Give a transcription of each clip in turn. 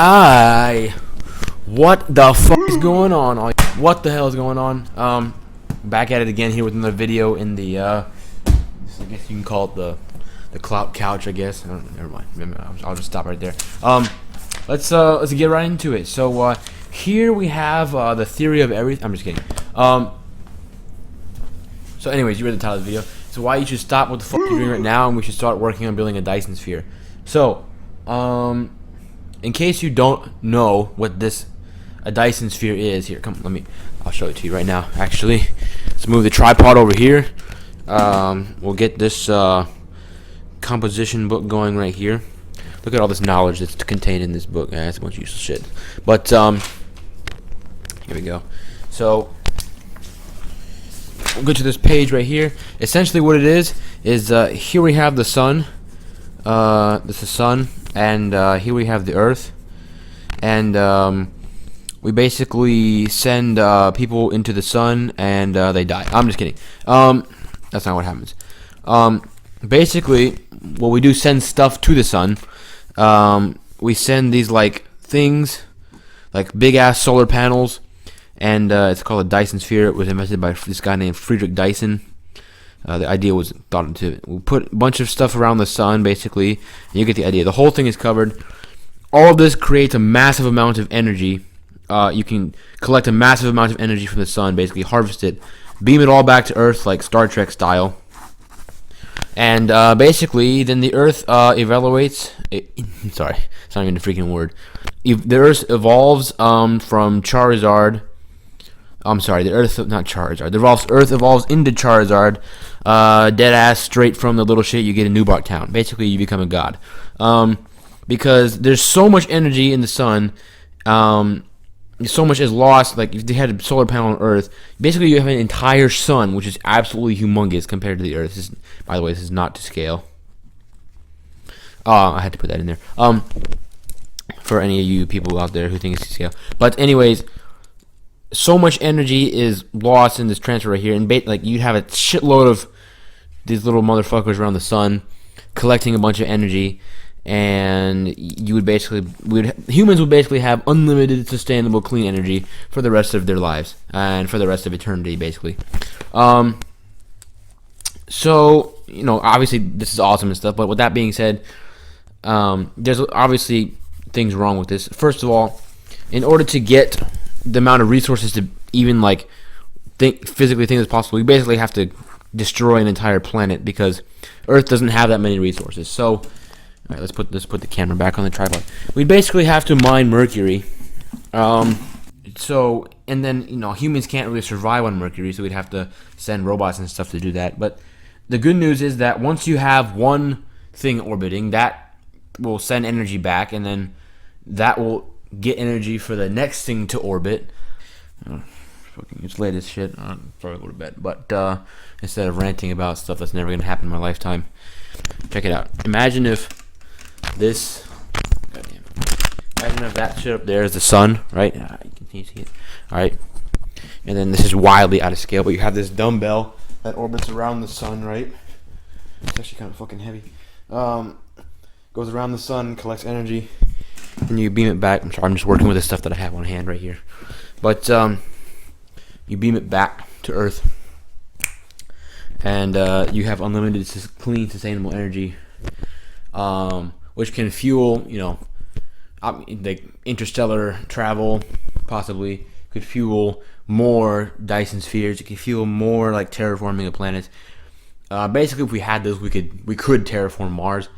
Aye. What the fuck is going on? What the hell is going on? Back at it again here with another video in the I guess you can call it the clout couch, I guess. Never mind. I'll just stop right there. Let's get right into it. So here we have the theory of everything. I'm just kidding. So anyways, you read the title of the video. So why you should stop what the fuck you're doing right now and we should start working on building a Dyson Sphere. So, in case you don't know what a Dyson Sphere is, here, I'll show it to you right now. Actually, let's move the tripod over here. We'll get this composition book going right here. Look at all this knowledge that's contained in this book. That's a bunch of useless shit. But here we go. So we'll go to this page right here. Essentially, what it is here we have the sun. This is the sun, and here we have the Earth, and we basically send people into the sun, and they die. I'm just kidding. That's not what happens. Basically, what we do send stuff to the sun. We send these things, like big ass solar panels, and it's called a Dyson Sphere. It was invented by this guy named Friedrich Dyson. The idea was thought into. We put a bunch of stuff around the sun, basically, and you get the idea. The whole thing is covered. All of this creates a massive amount of energy. You can collect a massive amount of energy from the sun, basically harvest it, beam it all back to Earth, like Star Trek style. And basically, then the Earth evaluates. Sorry, it's not even a freaking word. The Earth evolves from Charizard. I'm sorry, the Earth, not Charizard. The Earth evolves into Charizard, dead ass, straight from the little shit you get in Newbark Town. Basically, you become a god. Because there's so much energy in the sun, so much is lost. Like, if they had a solar panel on Earth, basically you have an entire sun, which is absolutely humongous compared to the Earth. By the way, this is not to scale. I had to put that in there. For any of you people out there who think it's to scale. But anyways, so much energy is lost in this transfer right here, and you'd have a shitload of these little motherfuckers around the sun collecting a bunch of energy, and humans would basically have unlimited, sustainable, clean energy for the rest of their lives and for the rest of eternity, basically. So obviously this is awesome and stuff, but with that being said, there's obviously things wrong with this. First of all, in order to get the amount of resources to even physically think it's possible, we basically have to destroy an entire planet because Earth doesn't have that many resources. So, all right, let's put the camera back on the tripod. We basically have to mine Mercury. And then humans can't really survive on Mercury, so we'd have to send robots and stuff to do that. But the good news is that once you have one thing orbiting, that will send energy back, and then that will get energy for the next thing to orbit. It's late as shit. I'm probably go to bed. But instead of ranting about stuff that's never gonna happen in my lifetime, check it out. Imagine if that shit up there is the sun, right? You can see it. All right. And then this is wildly out of scale, but you have this dumbbell that orbits around the sun, right? It's actually kind of fucking heavy. Goes around the sun, collects energy, and you beam it back. I'm sorry, I'm just working with the stuff that I have on hand right here. But you beam it back to Earth, and you have unlimited, clean, sustainable energy, which can fuel, like interstellar travel, possibly. Could fuel more Dyson Spheres. It could fuel more terraforming of planets. Basically, if we had those, we could terraform Mars.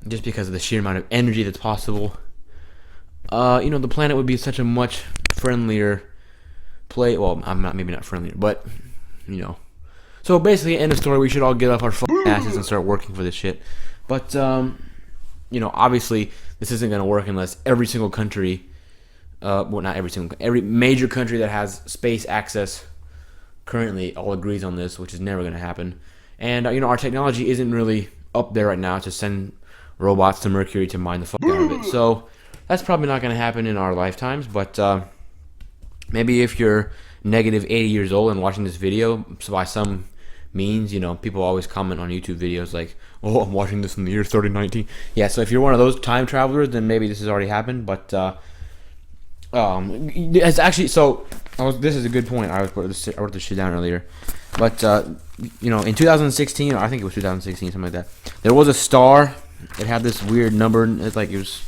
Just because of the sheer amount of energy that's possible. The planet would be such a much friendlier place. Well, maybe not friendlier, but So basically, end of story. We should all get off our fucking asses and start working for this shit. But obviously, this isn't gonna work unless every single country, every major country that has space access currently all agrees on this, which is never gonna happen. And our technology isn't really up there right now to send robots to Mercury to mine the fuck out of it. So that's probably not going to happen in our lifetimes, but maybe if you're negative 80 years old and watching this video by some means. You know, people always comment on YouTube videos like, "Oh, I'm watching this in the year 3019." Yeah, so if you're one of those time travelers, then maybe this has already happened. But it's actually so. This is a good point. I wrote this shit down earlier. But you know, in 2016, or I think it was 2016, something like that, there was a star. It had this weird number. It's like it was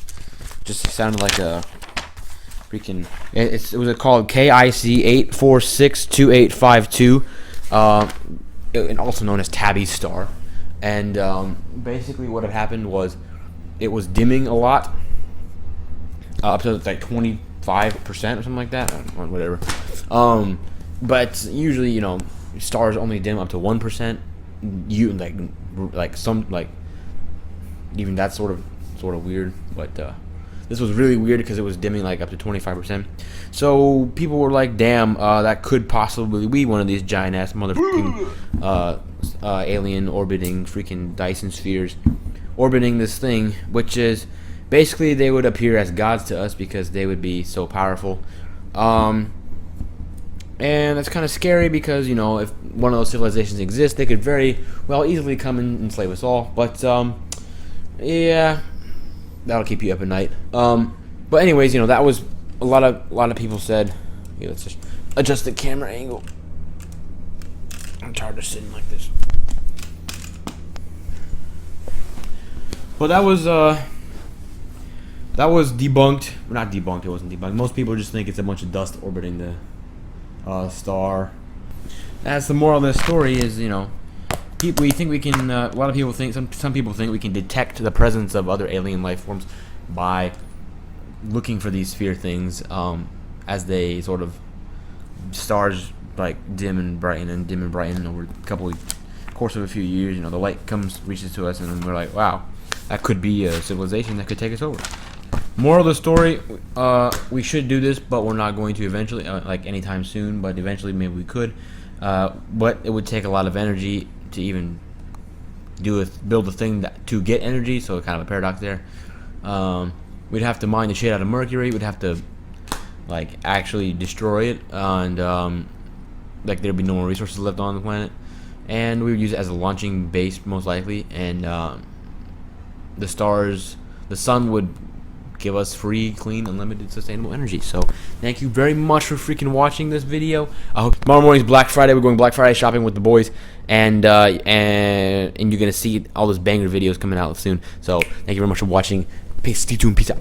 just sounded like a freaking. It was called KIC 8462852, and also known as Tabby's star. And basically, what had happened was it was dimming a lot, up to like 25% or something like that. Whatever. But usually, you know, stars only dim up to 1%. You like some like even that's sort of weird. But this was really weird because it was dimming like up to 25%. So people were like, "Damn, that could possibly be one of these giant ass motherfucking alien orbiting freaking Dyson spheres orbiting this thing," which is basically they would appear as gods to us because they would be so powerful. And that's kind of scary because, you know, if one of those civilizations exists, they could very well easily come and enslave us all. But yeah, that'll keep you up at night. But anyways, you know, that was a lot of people said. Yeah, let's just adjust the camera angle. I'm tired of sitting like this. But that was debunked. Not debunked. It wasn't debunked. Most people just think it's a bunch of dust orbiting the star. That's the moral of the story. Is, you know, we think we can. A lot of people think. Some people think we can detect the presence of other alien life forms by looking for these sphere things as they sort of stars like dim and brighten over a course of a few years. You know, the light reaches to us, and then we're like, wow, that could be a civilization that could take us over. Moral of the story, we should do this, but we're not going to eventually, like anytime soon, but eventually maybe we could. But it would take a lot of energy to even build a thing to get energy, so kind of a paradox there. We'd have to mine the shit out of Mercury. We'd have to like actually destroy it, and like there'd be no more resources left on the planet, and we would use it as a launching base most likely, and the sun would give us free, clean, unlimited, sustainable energy. So thank you very much for freaking watching this video. I hope tomorrow morning's Black Friday. We're going Black Friday shopping with the boys, and you're gonna see all those banger videos coming out soon. So thank you very much for watching. Peace. Stay tuned. Peace out.